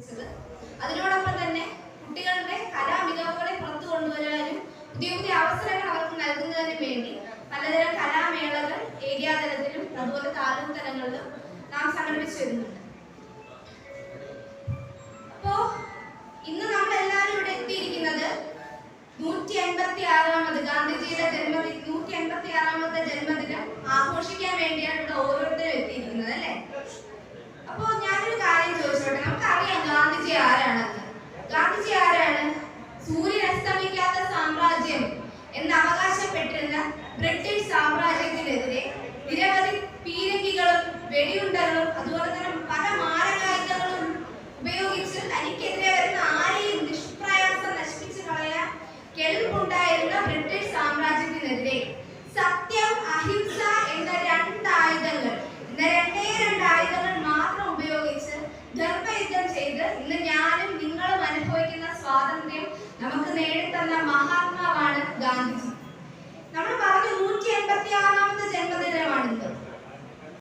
സംഘടിപ്പിച്ചത്. അതിനോടൊപ്പം തന്നെ കുട്ടികളുടെ കലാമികവുകളെ പുറത്തു കൊണ്ടുവരാനും പുതിയ പുതിയ അവസരങ്ങൾ അവർക്ക് നൽകുന്നതിന് വേണ്ടി പലതരം കലാമേളകൾ ഏരിയ തലത്തിലും അതുപോലെ താലൂക്ക് തലങ്ങളിലും നാം സംഘടിപ്പിച്ചു വരുന്നുണ്ട്. അപ്പോ ഇന്ന് നമ്മൾ എല്ലാവരും ഇവിടെ എത്തിയിരിക്കുന്നത് 186ാമത് ഗാന്ധിജിയുടെ 186ാമത്തെ ജന്മദിനം ആഘോഷിക്കാൻ വേണ്ടിയാണ് ഇവിടെ ഓരോരുത്തരും എത്തിയിരിക്കുന്നത് അല്ലേ? അപ്പോ ഞാനൊരു കാര്യം ചോദിച്ചോട്ടെ, നമുക്കറിയാം ഗാന്ധിജി ആരാണെന്ന്. ഗാന്ധിജി ആരാണ്? സൂര്യൻ അസ്തമിക്കാത്ത സാമ്രാജ്യം എന്ന് അവകാശപ്പെട്ടിരുന്ന ബ്രിട്ടീഷ് സാമ്രാജ്യത്തിനെതിരെ നിരവധി പീരങ്കികളും വെടിയുണ്ടകളും അതുപോലെ തന്നെ പല മാരകായുധങ്ങളും ഉപയോഗിച്ച് തനിക്കെതിരെ വരുന്ന ആരെയും നിഷ്പ്രയാസം നശിപ്പിച്ചു കളയാൻ കെൽപ്പുണ്ടായിരുന്ന ബ്രിട്ടീഷ് സാമ്രാജ്യത്തിനെതിരെ സത്യം, അഹിംസ എന്ന രണ്ട് ആയുധങ്ങൾ മാത്രം ഉപയോഗിച്ച് ഗർഭയുദ്ധം ചെയ്ത് ഇന്ന് ഞാനും നിങ്ങളും അനുഭവിക്കുന്ന സ്വാതന്ത്ര്യം നമുക്ക് നേടിത്തന്ന മഹാത്മാവാണ് ഗാന്ധിജി.